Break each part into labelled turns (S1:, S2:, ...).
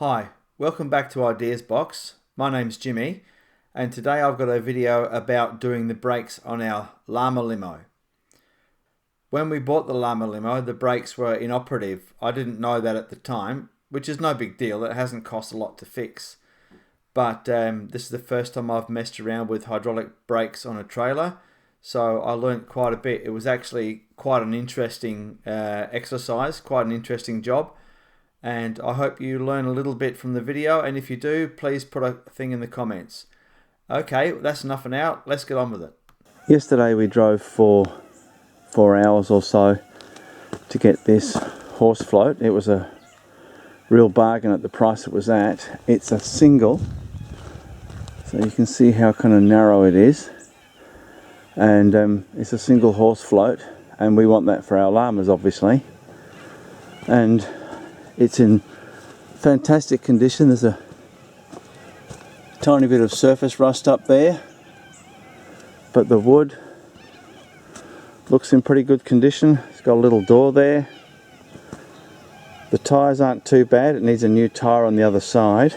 S1: Hi, welcome back to Ideas Box. My name's Jimmy, and today I've got a video about doing the brakes on our llama limo. When we bought the llama limo, the brakes were inoperative. I didn't know that at the time, which is no big deal. It hasn't cost a lot to fix. But this is the first time I've messed around with hydraulic brakes on a trailer, so I learnt quite a bit. It was actually quite an interesting exercise, quite an interesting job. And I hope you learn a little bit from the video, and if you do, please put a thing in the comments. Okay, that's enough for now. Let's get on with it.
S2: Yesterday we drove for 4 hours or so to get this horse float. It was a real bargain at the price it was at. It's a single, so you can see how kind of narrow it is, and it's a single horse float, and we want that for our llamas obviously. And it's in fantastic condition. There's a tiny bit of surface rust up there, but the wood looks in pretty good condition. It's got a little door there. The tyres aren't too bad. It needs a new tyre on the other side.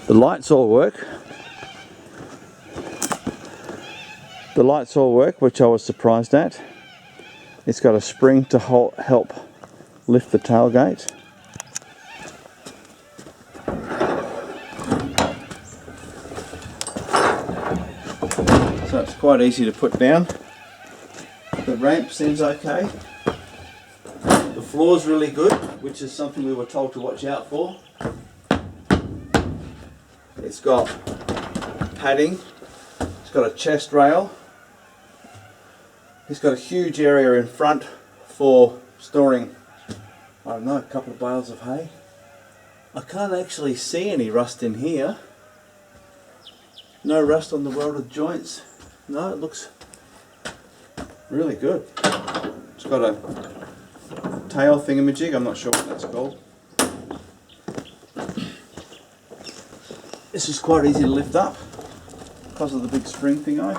S2: The lights all work. The lights all work, which I was surprised at. It's got a spring to help lift the tailgate. So it's quite easy to put down. The ramp seems okay. The floor's really good, which is something we were told to watch out for. It's got padding. It's got a chest rail. It's got a huge area in front for storing, I don't know, a couple of bales of hay. I can't actually see any rust in here. No rust on the welded joints. No, it looks really good. It's got a tail thingamajig, I'm not sure what that's called. This is quite easy to lift up because of the big spring thingo.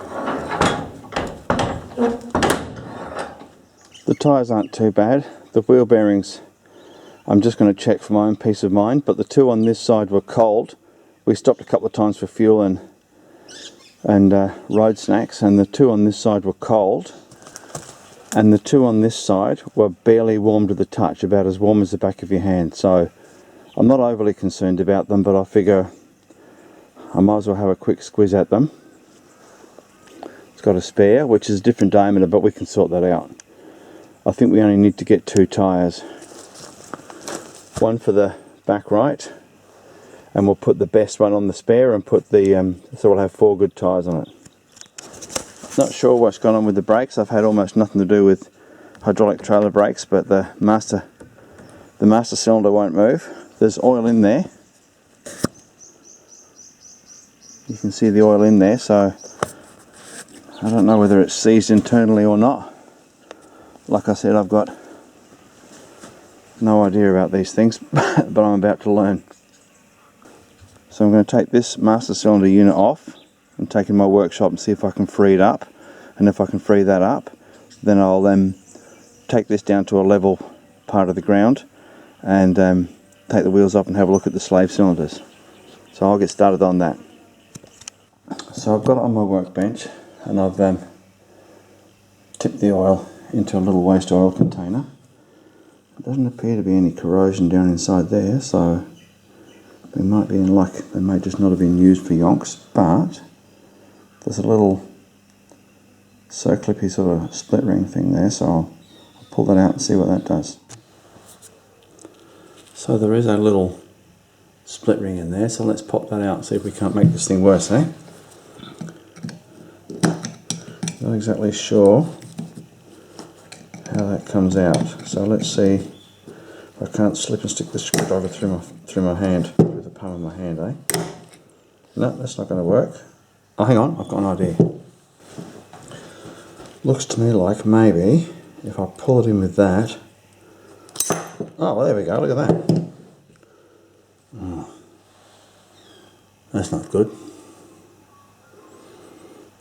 S2: The tyres aren't too bad. The wheel bearings, I'm just going to check for my own peace of mind, but the two on this side were cold. We stopped a couple of times for fuel and road snacks, and the two on this side were cold, and the two on this side were barely warm to the touch, about as warm as the back of your hand. So I'm not overly concerned about them, but I figure I might as well have a quick squeeze at them. It's got a spare, which is a different diameter, but we can sort that out. I think we only need to get 2 tyres. One for the back right, and we'll put the best one on the spare and put the, so we'll have 4 good tyres on it. Not sure what's gone on with the brakes. I've had almost nothing to do with hydraulic trailer brakes, but the master cylinder won't move. There's oil in there. You can see the oil in there, so I don't know whether it's seized internally or not. Like I said, I've got no idea about these things, but I'm about to learn. So I'm going to take this master cylinder unit off and take it in my workshop and see if I can free it up. And if I can free that up, then I'll take this down to a level part of the ground and take the wheels off and have a look at the slave cylinders. So I'll get started on that. So I've got it on my workbench, and I've tipped the oil into a little waste oil container. There doesn't appear to be any corrosion down inside there, so they might be in luck. They may just not have been used for yonks, but there's a little circlippy sort of split ring thing there, so I'll pull that out and see what that does. So there is a little split ring in there, so let's pop that out and see if we can't make this thing worse, eh? Not exactly sure how that comes out, so let's see if I can't slip and stick the screwdriver through my hand, through the palm of my hand, eh? No, that's not going to work. Oh, hang on, I've got an idea. Looks to me like maybe if I pull it in with that. Oh, well, there we go, look at that. Oh, that's not good.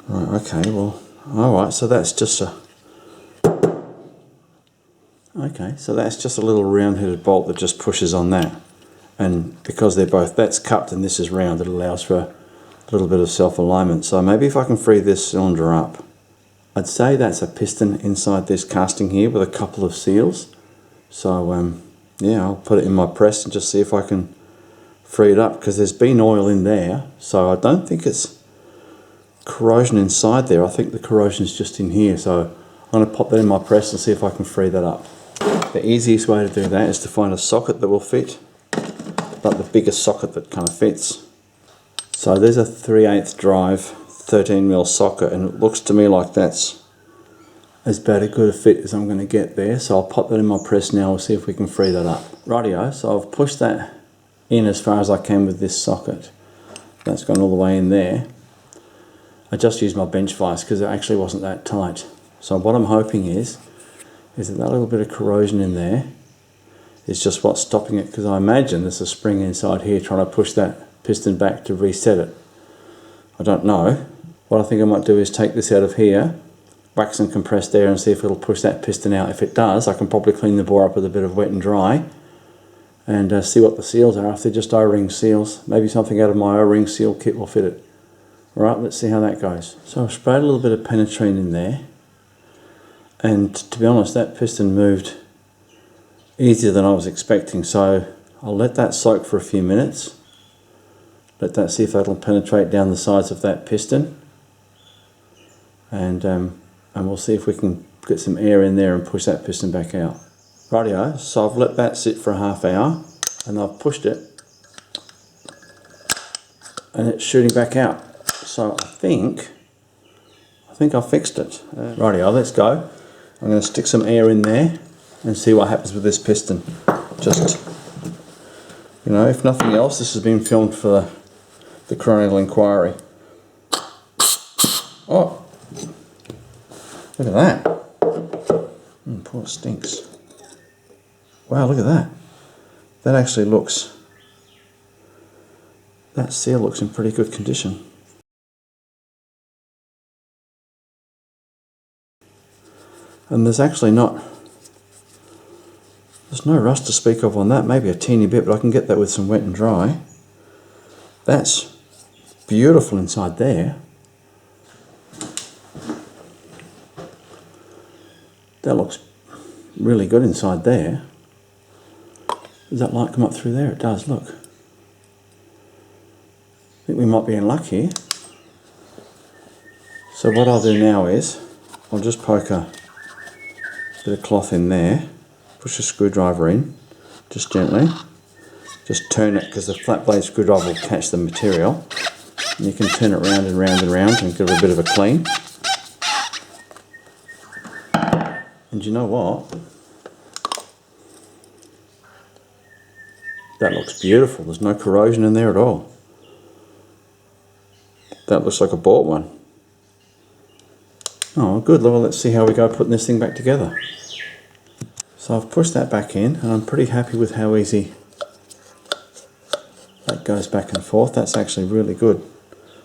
S2: Right, okay, well, alright, so that's just a Okay, so that's just a little round-headed bolt that just pushes on that. And because they're both, that's cupped and this is round, it allows for a little bit of self-alignment. So maybe if I can free this cylinder up, I'd say that's a piston inside this casting here with a couple of seals. So yeah, I'll put it in my press and just see if I can free it up, because there's been oil in there, so I don't think it's corrosion inside there. I think the corrosion is just in here, so I'm going to pop that in my press and see if I can free that up. The easiest way to do that is to find a socket that will fit, like the biggest socket that kind of fits. So there's a 3/8 drive 13mm socket, and it looks to me like that's as bad a good a fit as I'm going to get there. So I'll pop that in my press now and see if we can free that up. Rightio, so I've pushed that in as far as I can with this socket. That's gone all the way in there. I just used my bench vise because it actually wasn't that tight. So what I'm hoping is that little bit of corrosion in there is just what's stopping it, because I imagine there's a spring inside here trying to push that piston back to reset it. I don't know. What I think I might do is take this out of here, wax and compress there, and see if it'll push that piston out. If it does, I can probably clean the bore up with a bit of wet and dry and see what the seals are. If they're just O-ring seals, maybe something out of my O-ring seal kit will fit it. Alright, let's see how that goes. So I've sprayed a little bit of penetrine in there, and to be honest, that piston moved easier than I was expecting, so I'll let that soak for a few minutes. Let that, see if that'll penetrate down the sides of that piston, and we'll see if we can get some air in there and push that piston back out. Rightio, so I've let that sit for a half hour and I've pushed it and it's shooting back out. So I think I've fixed it. Rightio, let's go. I'm going to stick some air in there and see what happens with this piston. Just, you know, if nothing else, this has been filmed for the Coronial Inquiry. Oh, look at that. Poor stinks. Wow, look at that. That actually looks, that seal looks in pretty good condition. And there's actually there's no rust to speak of on that, maybe a teeny bit, but I can get that with some wet and dry. That's beautiful inside there. That looks really good inside there. Does that light come up through there? It does, look. I think we might be in luck here. So what I'll do now is, I'll just poke a bit of cloth in there, push a screwdriver in, just gently. Just turn it, because the flat blade screwdriver will catch the material. And you can turn it round and round and round and give it a bit of a clean. And you know what? That looks beautiful. There's no corrosion in there at all. That looks like a bought one. Oh, good. Well, let's see how we go putting this thing back together. So I've pushed that back in, and I'm pretty happy with how easy that goes back and forth. That's actually really good.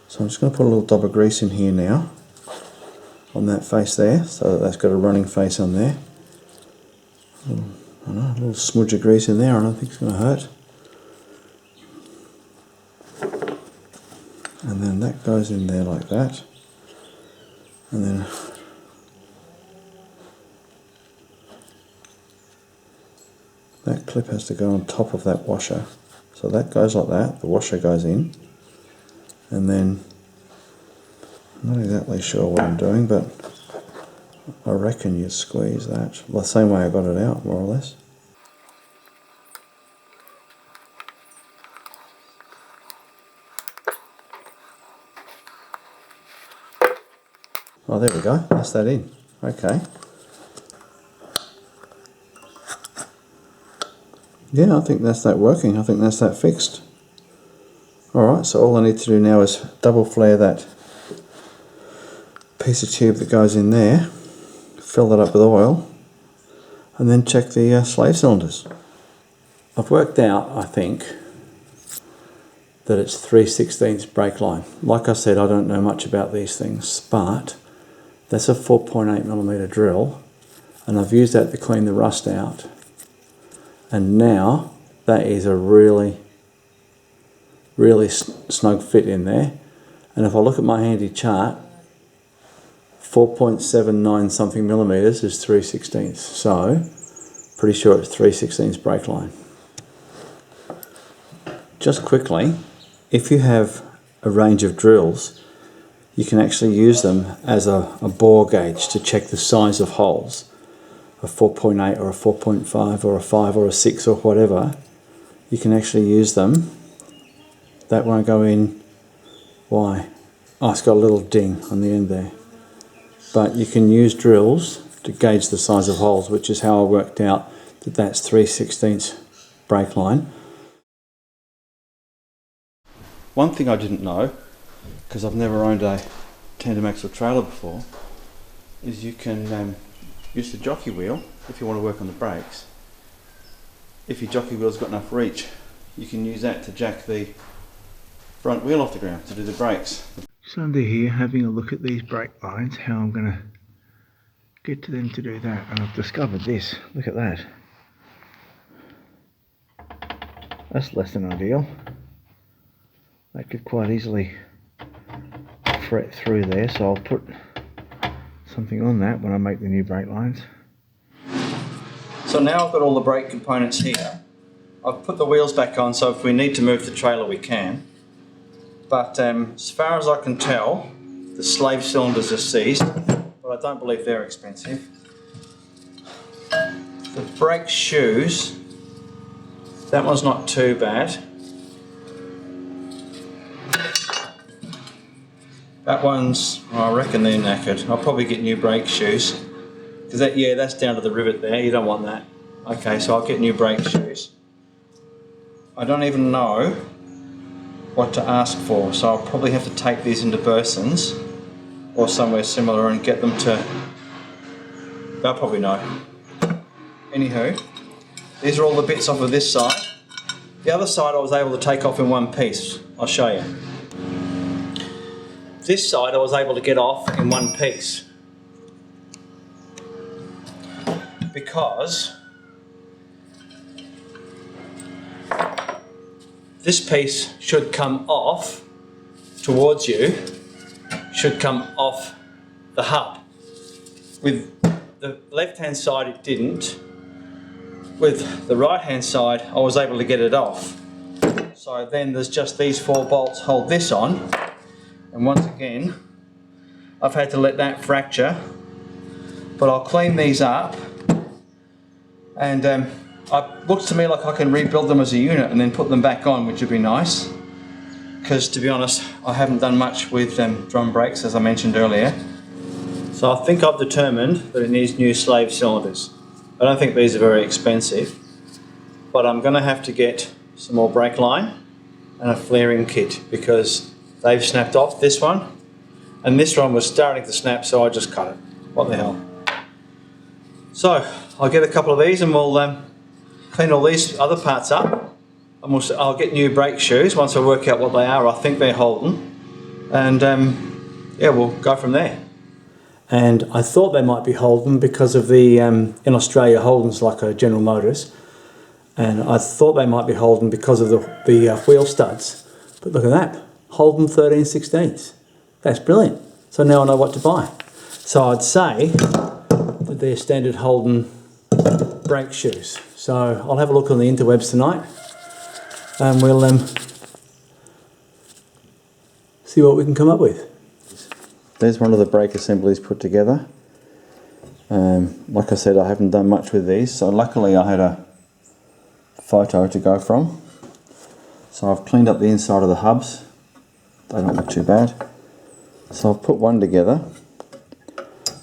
S2: So I'm just going to put a little dab of grease in here now on that face there, so that's got a running face on there. A little smudge of grease in there. I don't think it's going to hurt. And then that goes in there like that. And then that clip has to go on top of that washer. So that goes like that, the washer goes in, and then I'm not exactly sure what I'm doing, but I reckon you squeeze that the same way I got it out, more or less. Oh, there we go, that's that in. Okay. Yeah, I think that's that working. I think that's that fixed. Alright, so all I need to do now is double flare that piece of tube that goes in there, fill that up with oil, and then check the slave cylinders. I've worked out, I think, that it's 3/16 brake line. Like I said, I don't know much about these things, but that's a 4.8mm drill, and I've used that to clean the rust out, and now that is a really snug fit in there. And if I look at my handy chart, 4.79 something millimeters is 3/16, so pretty sure it's 3/16 brake line. Just quickly, if you have a range of drills, you can actually use them as a bore gauge to check the size of holes. A 4.8 or a 4.5 or a 5 or a 6 or whatever, you can actually use them. That won't go in. Why? Oh, it's got a little ding on the end there. But you can use drills to gauge the size of holes, which is how I worked out that that's 3/16 brake line. One thing I didn't know, because I've never owned a tandem axle trailer before, is you can use the jockey wheel if you want to work on the brakes. If your jockey wheel's got enough reach, you can use that to jack the front wheel off the ground to do the brakes. So under here, having a look at these brake lines, how I'm going to get to them to do that, and I've discovered this. Look at that. That's less than ideal. That could quite easily fret through there, so I'll put something on that when I make the new brake lines. So now I've got all the brake components here. I've put the wheels back on, so if we need to move the trailer we can. But as far as I can tell, the slave cylinders are seized, but I don't believe they're expensive. The brake shoes, that one's not too bad. That one's, I reckon they're knackered. I'll probably get new brake shoes. Because that's down to the rivet there, you don't want that. Okay, so I'll get new brake shoes. I don't even know what to ask for, so I'll probably have to take these into Burson's or somewhere similar and get them to, they'll probably know. Anywho, these are all the bits off of this side. The other side I was able to take off in one piece. I'll show you. This side I was able to get off in one piece because this piece should come off towards you, should come off the hub. With the left hand side it didn't. With the right hand side I was able to get it off. So then there's just these 4 bolts hold this on, and once again I've had to let that fracture, but I'll clean these up, and it looks to me like I can rebuild them as a unit and then put them back on, which would be nice, because to be honest I haven't done much with drum brakes, as I mentioned earlier. So I think I've determined that it needs new slave cylinders. I don't think these are very expensive, but I'm going to have to get some more brake line and a flaring kit, because they've snapped off, this one, and this one was starting to snap, so I just cut it. What the hell. So I'll get a couple of these and we'll clean all these other parts up, and I'll get new brake shoes once I work out what they are. I think they're Holden, and yeah, we'll go from there. And I thought they might be Holden because of the, in Australia Holden's like a General Motors, and I thought they might be Holden because of the wheel studs, but look at that, Holden 13/16. That's brilliant. So now I know what to buy. So I'd say that they're standard Holden brake shoes. So I'll have a look on the interwebs tonight, and we'll see what we can come up with. There's one of the brake assemblies put together. Like I said, I haven't done much with these, so luckily I had a photo to go from. So I've cleaned up the inside of the hubs. They don't look too bad. So I've put one together,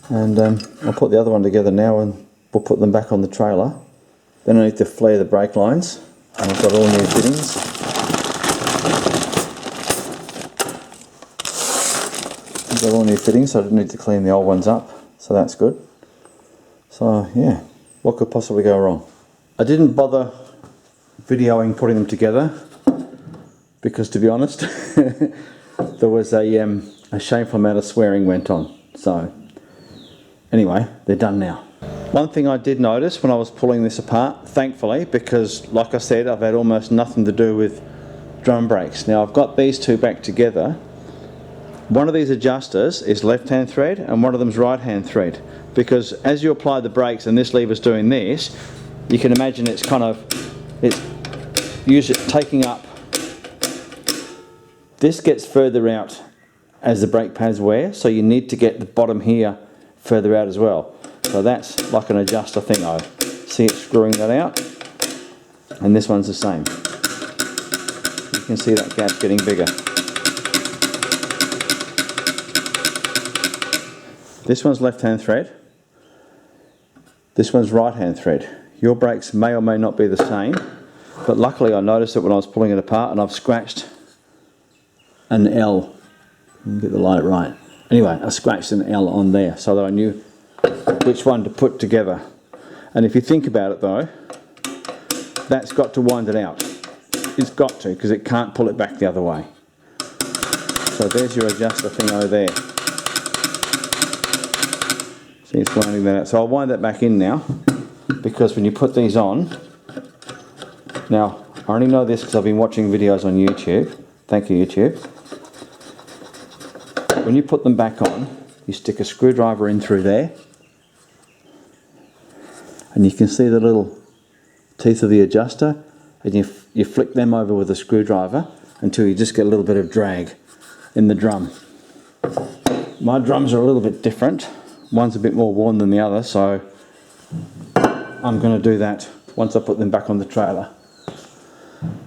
S2: and I'll put the other one together now, and we'll put them back on the trailer. Then I need to flare the brake lines, and I've got all new fittings. I've got all new fittings, so I didn't need to clean the old ones up, so that's good. So yeah, what could possibly go wrong? I didn't bother videoing putting them together because, to be honest, there was a shameful amount of swearing went on. So anyway, they're done now. One thing I did notice when I was pulling this apart, thankfully, because like I said, I've had almost nothing to do with drum brakes. Now I've got these two back together. One of these adjusters is left-hand thread and one of them is right-hand thread, because as you apply the brakes and this lever's doing this, you can imagine it's taking up. This gets further out as the brake pads wear, so you need to get the bottom here further out as well. So that's like an adjuster thing. I see it screwing that out, and this one's the same. You can see that gap getting bigger. This one's left-hand thread, this one's right-hand thread. Your brakes may or may not be the same, but luckily I noticed it when I was pulling it apart, and I've scratched an L. Get the light right. Anyway, I scratched an L on there so that I knew which one to put together. And if you think about it though, that's got to wind it out. It's got to, because it can't pull it back the other way. So there's your adjuster thing over there. See, it's winding that out. So I'll wind that back in now, because when you put these on, now I only know this because I've been watching videos on YouTube. Thank you, YouTube. When you put them back on, you stick a screwdriver in through there, and you can see the little teeth of the adjuster, and you flick them over with a screwdriver until you just get a little bit of drag in the drum. My drums are a little bit different. One's a bit more worn than the other, so I'm going to do that once I put them back on the trailer.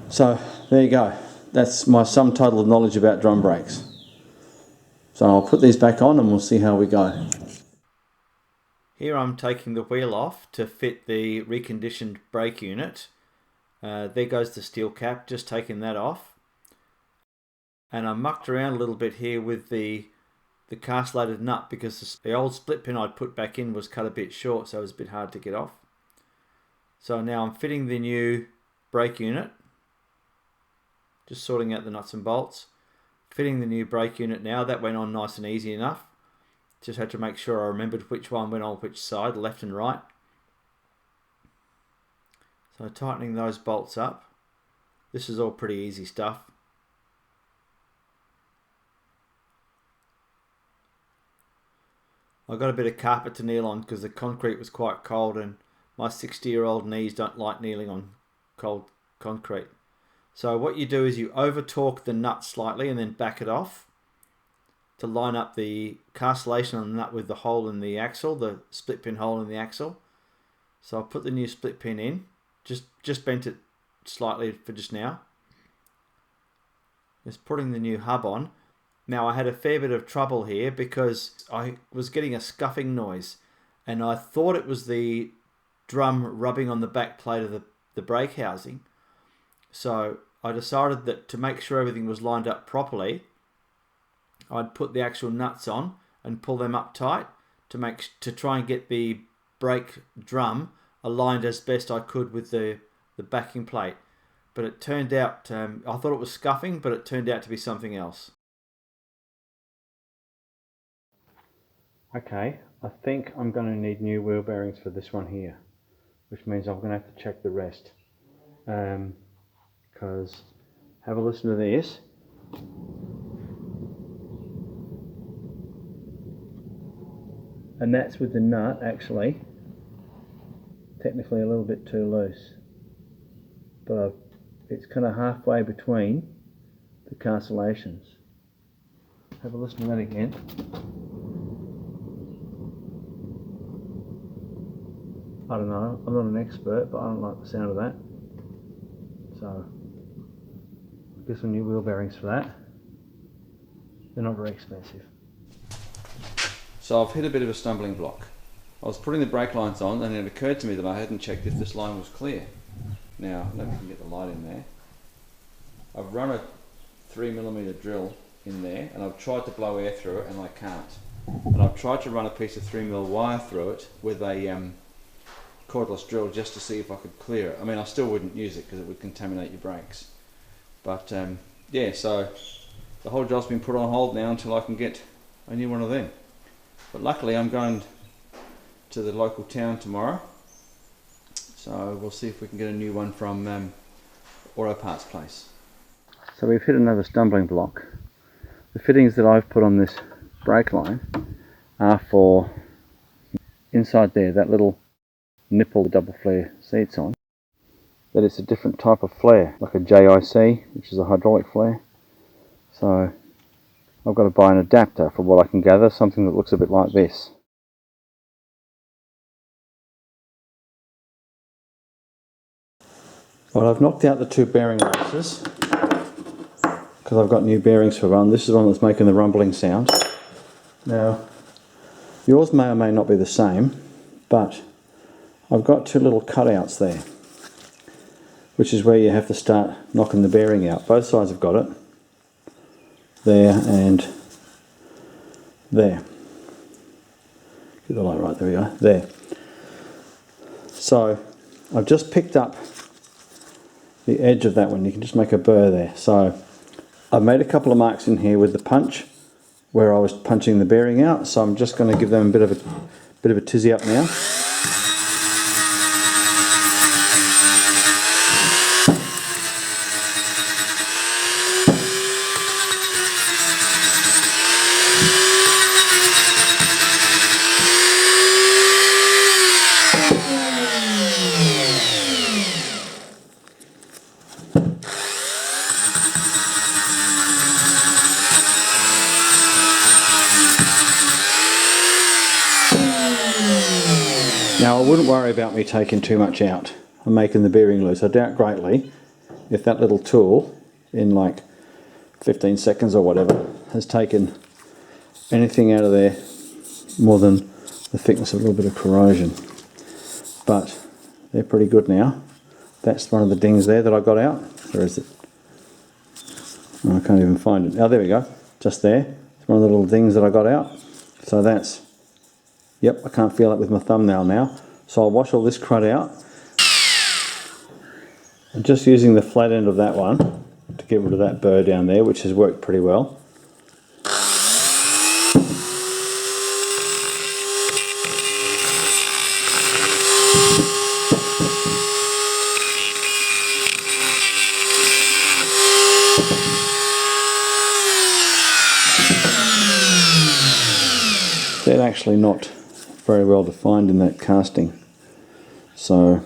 S2: So there you go. That's my sum total of knowledge about drum brakes. So I'll put these back on and we'll see how we go.
S1: Here I'm taking the wheel off to fit the reconditioned brake unit. There goes the steel cap, just taking that off. And I mucked around a little bit here with the castellated nut, because the old split pin I'd put back in was cut a bit short, so it was a bit hard to get off. So now I'm fitting the new brake unit. Just sorting out the nuts and bolts. Fitting the new brake unit now. That went on nice and easy enough. Just had to make sure I remembered which one went on which side, left and right. So tightening those bolts up. This is all pretty easy stuff. I got a bit of carpet to kneel on because the concrete was quite cold, and my 60-year-old knees don't like kneeling on cold concrete. So what you do is you over torque the nut slightly and then back it off to line up the castellation on the nut with the hole in the axle, the split pin hole in the axle. So I'll put the new split pin in, just bent it slightly for just now. Just putting the new hub on. Now I had a fair bit of trouble here because I was getting a scuffing noise, and I thought it was the drum rubbing on the back plate of the brake housing. So I decided that to make sure everything was lined up properly, I'd put the actual nuts on and pull them up tight to try and get the brake drum aligned as best I could with the backing plate. But it turned out, I thought it was scuffing, but it turned out to be something else. Okay, I think I'm going to need new wheel bearings for this one here, which means I'm going to have to check the rest. Because have a listen to this. And that's with the nut actually technically a little bit too loose, but it's kind of halfway between the castellations. Have a listen to that again. I don't know, I'm not an expert, but I don't like the sound of that. So get some new wheel bearings for that. They're not very expensive. So I've hit a bit of a stumbling block. I was putting the brake lines on and it occurred to me that I hadn't checked if this line was clear. Now, let me get the light in there. I've run a 3mm drill in there and I've tried to blow air through it and I can't. And I've tried to run a piece of 3mm wire through it with a cordless drill just to see if I could clear it. I mean, I still wouldn't use it because it would contaminate your brakes. But yeah, so the whole job's been put on hold now until I can get a new one of them. But luckily I'm going to the local town tomorrow, so we'll see if we can get a new one from auto parts place.
S2: So we've hit another stumbling block. The fittings that I've put on this brake line are for inside there, that little nipple the double flare seats on, that it's a different type of flare, like a JIC, which is a hydraulic flare. So I've got to buy an adapter, for what I can gather, something that looks a bit like this. Well, I've knocked out the two bearing racers because I've got new bearings for one. This is the one that's making the rumbling sound. Now, yours may or may not be the same, but I've got two little cutouts there, which is where you have to start knocking the bearing out. Both sides have got it. There and there. Get the light right, there we go. There. So, I've just picked up the edge of that one. You can just make a burr there. So I've made a couple of marks in here with the punch where I was punching the bearing out, so I'm just going to give them a bit of a tizzy up now. Now, I wouldn't worry about me taking too much out and making the bearing loose. I doubt greatly if that little tool, in like 15 seconds or whatever, has taken anything out of there more than the thickness of a little bit of corrosion. But they're pretty good now. That's one of the dings there that I got out. Where is it? Oh, I can't even find it. Oh, there we go. Just there. It's one of the little dings that I got out. So that's... Yep, I can't feel it with my thumbnail now. So I'll wash all this crud out. I'm just using the flat end of that one to get rid of that burr down there, which has worked pretty well. They're actually not very well defined in that casting. So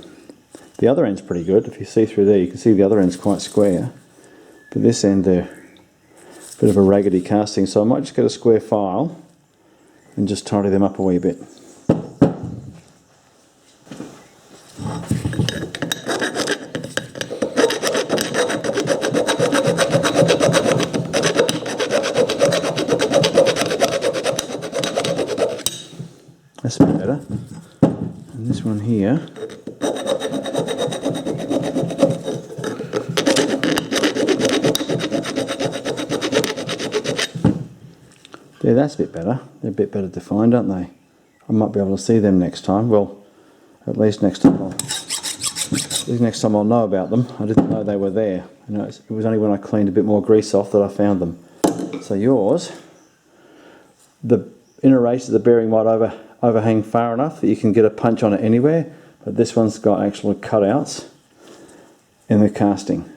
S2: the other end's pretty good. If you see through there, you can see the other end's quite square. But this end, they're a bit of a raggedy casting. So I might just get a square file and just tidy them up a wee bit. That's a bit better. And this one here, yeah, that's a bit better. They're a bit better defined, aren't they? I might be able to see them next time. Well, at least next time I'll know about them. I didn't know they were there. You know, it was only when I cleaned a bit more grease off that I found them. So yours, the inner race of the bearing might overhang far enough that you can get a punch on it anywhere, but this one's got actual cutouts in the casting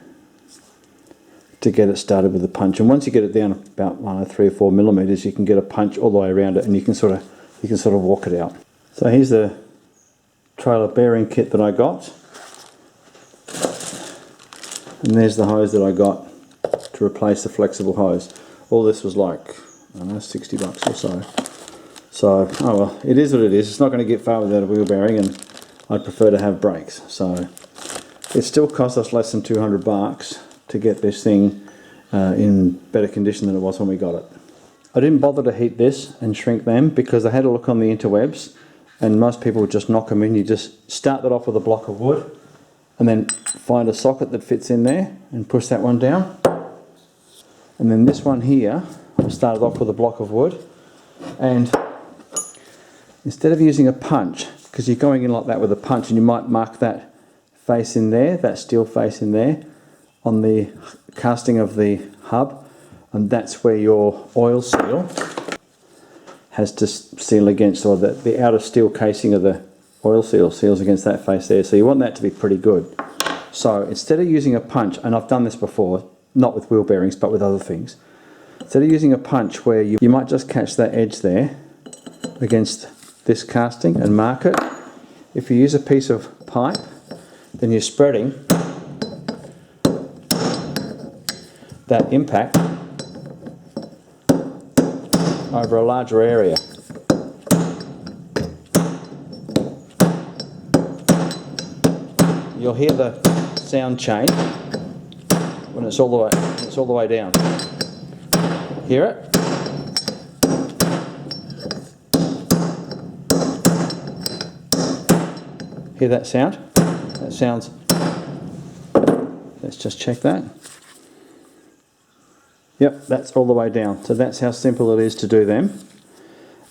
S2: to get it started with the punch. And once you get it down about 3 or 4 millimeters, you can get a punch all the way around it, and you can sort of walk it out. So here's the trailer bearing kit that I got, and there's the hose that I got to replace the flexible hose. All this was like, I don't know, 60 bucks or so. So, oh well, it is what it is. It's not going to get far without a wheel bearing, and I'd prefer to have brakes. So it still cost us less than 200 bucks to get this thing in better condition than it was when we got it. I didn't bother to heat this and shrink them because I had a look on the interwebs, and most people would just knock them in. You just start that off with a block of wood and then find a socket that fits in there and push that one down. And then this one here, I started off with a block of wood, and instead of using a punch, because you're going in like that with a punch, and you might mark that face in there, that steel face in there, on the casting of the hub, and that's where your oil seal has to seal against, or the outer steel casing of the oil seal seals against that face there. So you want that to be pretty good. So instead of using a punch, and I've done this before, not with wheel bearings but with other things, instead of using a punch where you might just catch that edge there against this casting and mark it, if you use a piece of pipe, then you're spreading that impact over a larger area. You'll hear the sound change when it's all the way down. Hear it? Hear that sound? That sounds... Let's just check that. Yep, that's all the way down. So that's how simple it is to do them.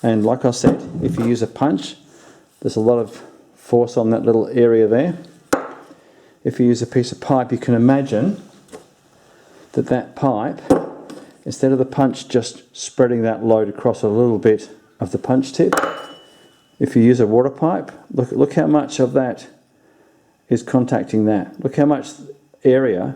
S2: And like I said, if you use a punch, there's a lot of force on that little area there. If you use a piece of pipe, you can imagine that pipe, instead of the punch just spreading that load across a little bit of the punch tip, if you use a water pipe, look how much of that is contacting that. Look how much area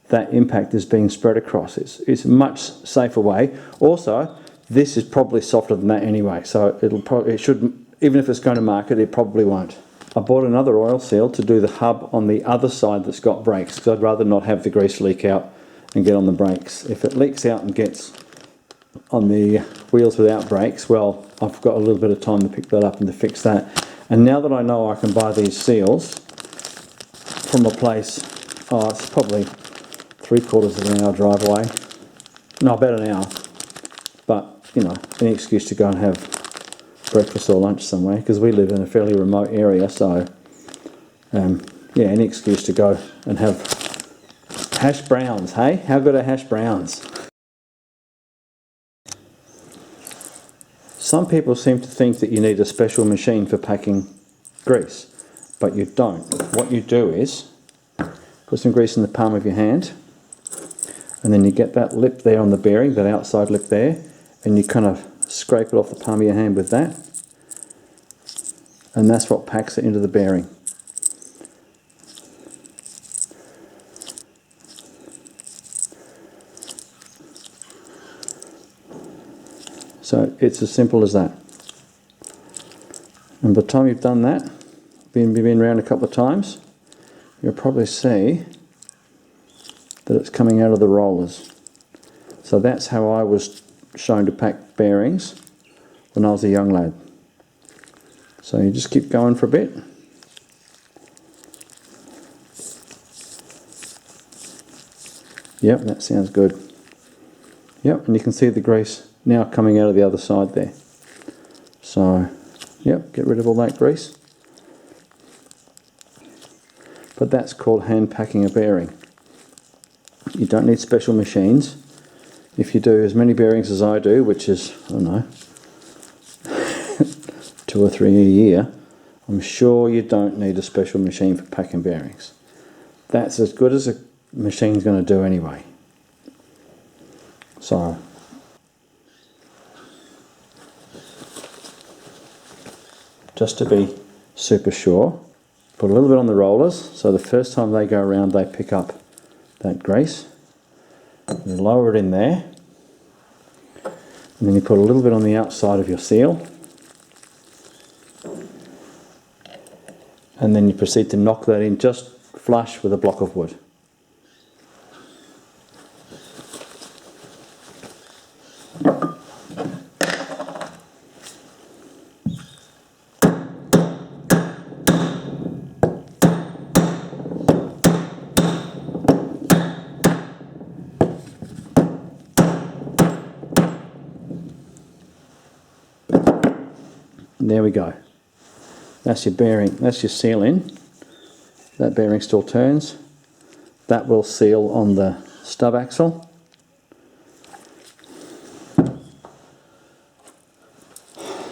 S2: that impact is being spread across. It's a much safer way. Also, this is probably softer than that anyway, so it shouldn't, even if it's going to mark it, it probably won't. I bought another oil seal to do the hub on the other side that's got brakes, because I'd rather not have the grease leak out and get on the brakes. If it leaks out and gets on the wheels without brakes, well, I've got a little bit of time to pick that up and to fix that. And now that I know I can buy these seals from a place, it's probably 3/4 of an hour drive away. No, about an hour. But, you know, any excuse to go and have breakfast or lunch somewhere, because we live in a fairly remote area, so yeah, any excuse to go and have hash browns. Hey, how good are hash browns? Some people seem to think that you need a special machine for packing grease, but you don't. What you do is put some grease in the palm of your hand, and then you get that lip there on the bearing, that outside lip there, and you kind of scrape it off the palm of your hand with that, and that's what packs it into the bearing. So it's as simple as that. And by the time you've done that, been around a couple of times, you'll probably see that it's coming out of the rollers. So that's how I was shown to pack bearings when I was a young lad. So you just keep going for a bit. Yep, that sounds good. Yep, and you can see the grease now coming out of the other side there. So, yep, get rid of all that grease. But that's called hand packing a bearing. You don't need special machines. If you do as many bearings as I do, which is, I don't know, 2 or 3 a year, I'm sure you don't need a special machine for packing bearings. That's as good as a machine's going to do anyway. So, just to be super sure, put a little bit on the rollers, so the first time they go around they pick up that grease. You lower it in there, and then you put a little bit on the outside of your seal, and then you proceed to knock that in just flush with a block of wood. There we go. That's your bearing, that's your seal in. That bearing still turns. That will seal on the stub axle.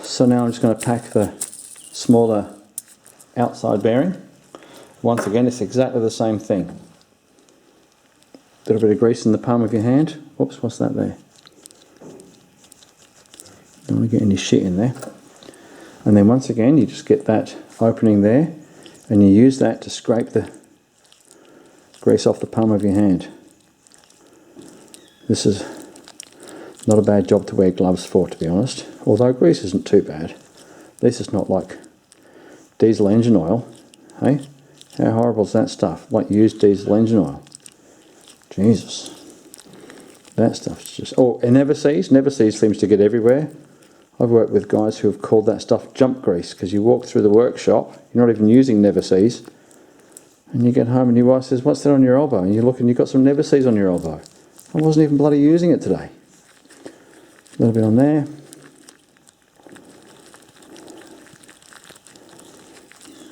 S2: So now I'm just going to pack the smaller outside bearing. Once again, it's exactly the same thing. A little bit of grease in the palm of your hand. Oops, what's that there? Don't want to get any shit in there. And then once again, you just get that opening there, and you use that to scrape the grease off the palm of your hand. This is not a bad job to wear gloves for, to be honest. Although grease isn't too bad. At least it's not like diesel engine oil. Hey? How horrible is that stuff? Like used diesel engine oil. Jesus. That stuff's just... Oh, and never sees seems to get everywhere. I've worked with guys who have called that stuff jump grease, because you walk through the workshop, you're not even using never sees, and you get home and your wife says, "What's that on your elbow?" And you look and you've got some never sees on your elbow. I wasn't even bloody using it today. A little bit on there.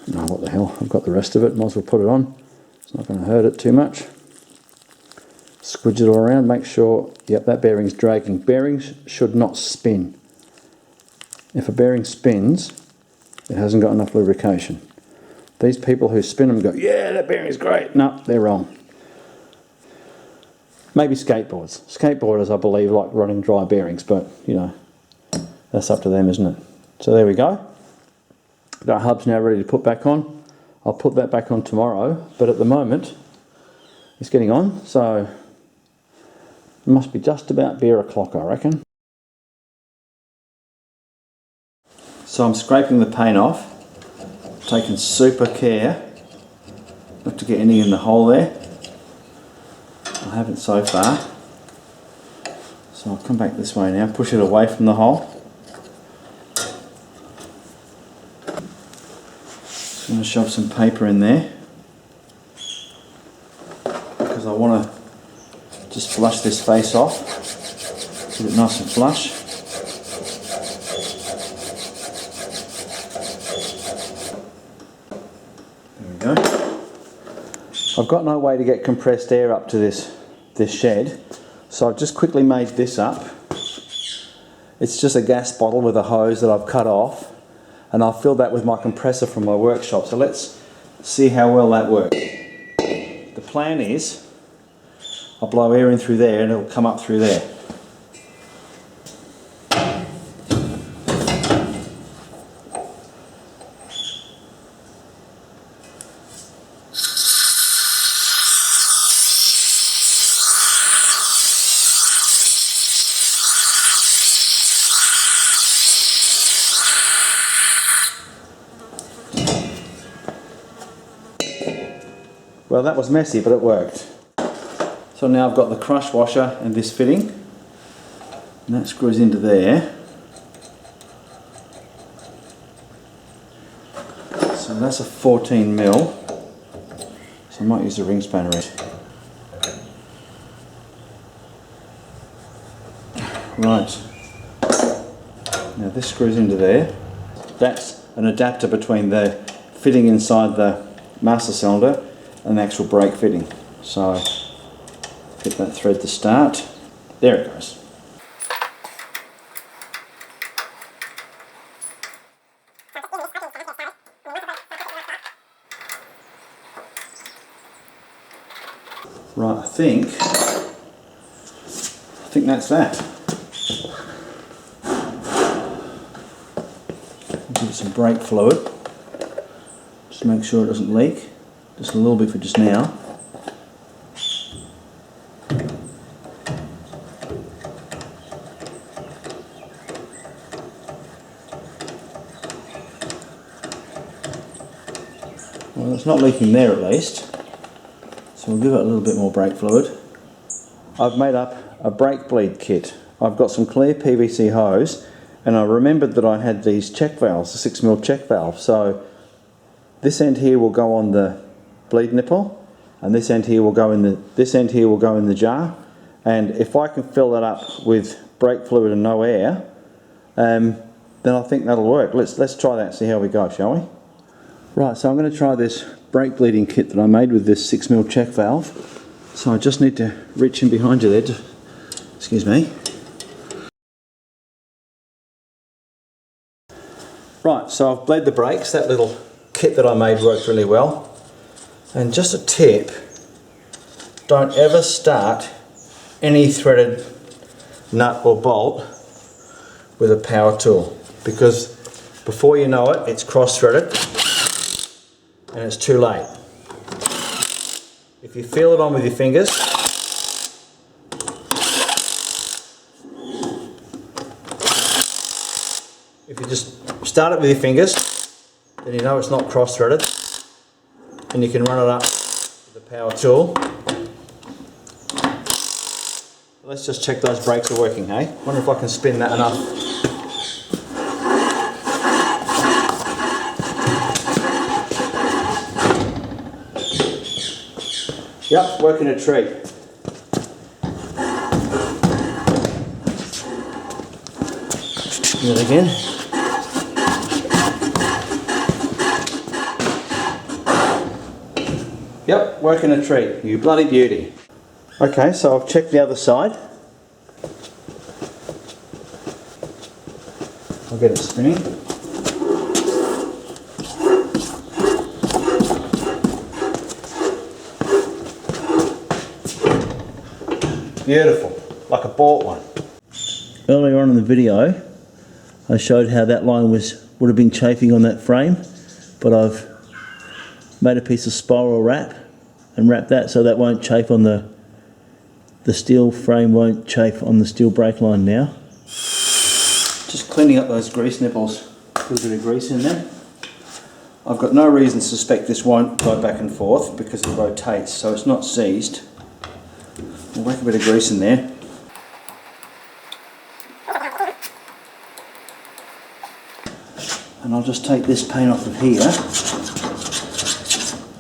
S2: No, what the hell, I've got the rest of it, might as well put it on. It's not going to hurt it too much. Squidge it all around, make sure, yep, that bearing's dragging. Bearings should not spin. If a bearing spins, it hasn't got enough lubrication. These people who spin them go, "Yeah, that bearing's great." No, they're wrong. Maybe skateboards. Skateboarders, I believe, like running dry bearings, but, you know, that's up to them, isn't it? So there we go. That hub's now ready to put back on. I'll put that back on tomorrow, but at the moment, it's getting on, so it must be just about beer o'clock, I reckon. So I'm scraping the paint off, taking super care not to get any in the hole there. I haven't so far. So I'll come back this way now, push it away from the hole. Just going to shove some paper in there, because I want to just flush this face off, get it nice and flush. Go. I've got no way to get compressed air up to this shed, so I've just quickly made this up. It's just a gas bottle with a hose that I've cut off, and I'll fill that with my compressor from my workshop. So let's see how well that works. The plan is I'll blow air in through there and it'll come up through there. Well, that was messy, but it worked. So now I've got the crush washer and this fitting, and that screws into there. So that's a 14mm, so I might use a ring spanner. Right, now this screws into there. That's an adapter between the fitting inside the master cylinder and the actual brake fitting. So get that thread to start. There it goes. Right, I think that's that. Give it some brake fluid. Just make sure it doesn't leak. Just a little bit for just now. Well, it's not leaking there at least. So we'll give it a little bit more brake fluid. I've made up a brake bleed kit. I've got some clear PVC hose, and I remembered that I had these check valves, the 6mm check valve. So this end here will go on the bleed nipple, and this end here will go in the jar. And if I can fill that up with brake fluid and no air, then I think that'll work. Let's try that and see how we go, shall we? Right, so I'm going to try this brake bleeding kit that I made with this 6mm check valve. So I just need to reach in behind you there. Excuse me. Right, so I've bled the brakes. That little kit that I made worked really well. And just a tip, don't ever start any threaded nut or bolt
S1: with a power tool, because before you know it, it's cross-threaded and it's too late. If you feel it on with your fingers, if you just start it with your fingers, then you know it's not cross-threaded, and you can run it up with a power tool. Let's just check those brakes are working, hey? Wonder if I can spin that enough. Yep, working a treat. Do it again. Yep, working a treat. You bloody beauty. Okay, so I've checked the other side. I'll get it spinning. Beautiful, like I bought one.
S2: Earlier on in the video, I showed how that line would have been chafing on that frame, but I've made a piece of spiral wrap and wrapped that so that won't chafe on the steel frame, won't chafe on the steel brake line now. Just cleaning up those grease nipples. A little bit of grease in there. I've got no reason to suspect this won't go back and forth because it rotates, so it's not seized. I'll whack a bit of grease in there. And I'll just take this paint off of here.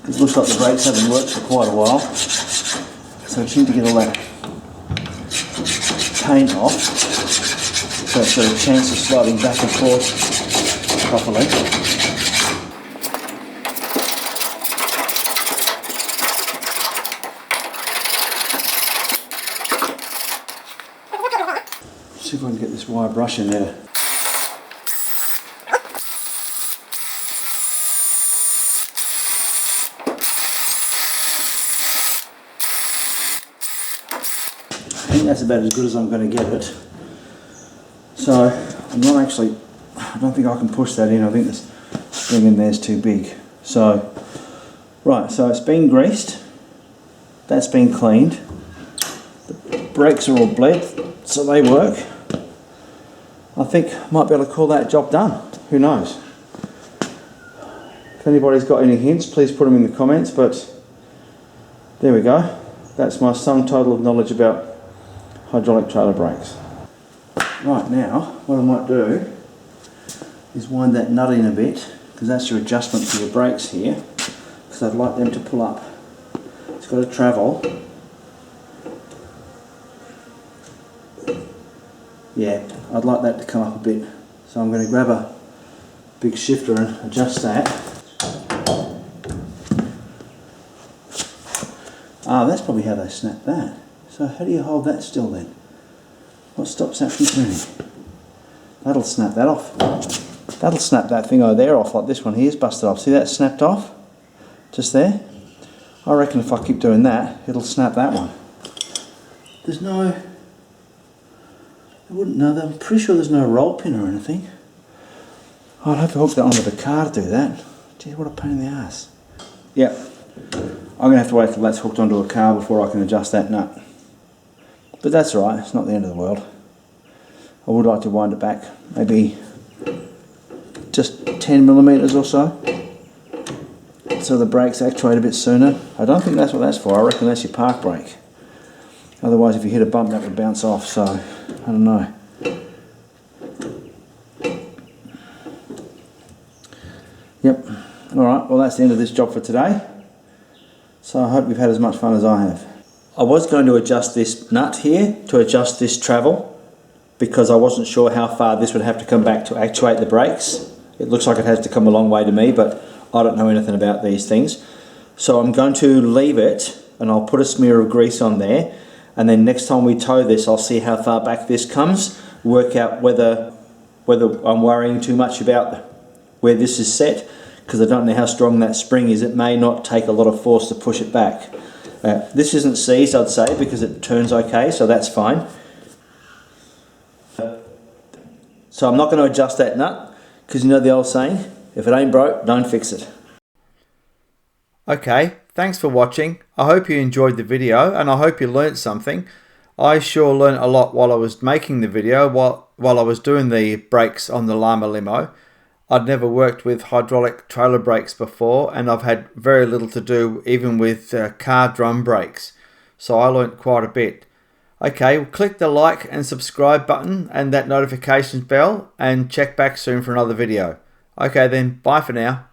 S2: It looks like the brakes haven't worked for quite a while, so I just need to get all that paint off so it's got a chance of sliding back and forth properly. See if I can get this wire brush in there. I think that's about as good as I'm going to get it. So I'm not actually, I don't think I can push that in. I think this spring in there is too big. So, right, so it's been greased. That's been cleaned. The brakes are all bled, so they work. I think I might be able to call that job done. Who knows? If anybody's got any hints, please put them in the comments, but there we go. That's my sum total of knowledge about hydraulic trailer brakes. Right, now what I might do is wind that nut in a bit, because that's your adjustment for your brakes here, because I'd like them to pull up. It's got to travel. Yeah, I'd like that to come up a bit, so I'm going to grab a big shifter and adjust that. Ah, that's probably how they snap that. So how do you hold that still then? What stops that from turning? That'll snap that off. That'll snap that thing over there off, like this one here's busted off. See that snapped off? Just there? I reckon if I keep doing that, it'll snap that one. There's no... I wouldn't know that. I'm pretty sure there's no roll pin or anything. I'd have to hook that onto the car to do that. Gee, what a pain in the ass. Yep. I'm going to have to wait till that's hooked onto a car before I can adjust that nut. But that's alright, it's not the end of the world. I would like to wind it back, maybe just 10 millimeters or so the brakes actuate a bit sooner. I don't think that's what that's for. I reckon that's your park brake. Otherwise, if you hit a bump, that would bounce off, so I don't know. Yep. Alright, well that's the end of this job for today. So I hope you've had as much fun as I have. I was going to adjust this nut here to adjust this travel, because I wasn't sure how far this would have to come back to actuate the brakes. It looks like it has to come a long way to me, but I don't know anything about these things. So I'm going to leave it, and I'll put a smear of grease on there, and then next time we tow this, I'll see how far back this comes, work out whether I'm worrying too much about where this is set, because I don't know how strong that spring is. It may not take a lot of force to push it back. This isn't seized, I'd say, because it turns okay, so that's fine. So So I'm not going to adjust that nut, because you know the old saying, if it ain't broke, don't fix it.
S1: Okay, thanks for watching. I hope you enjoyed the video and I hope you learnt something. I sure learnt a lot while I was making the video, while I was doing the brakes on the llama limo. I'd never worked with hydraulic trailer brakes before, and I've had very little to do even with car drum brakes. So I learnt quite a bit. Okay, well, click the like and subscribe button and that notifications bell, and check back soon for another video. Okay then, bye for now.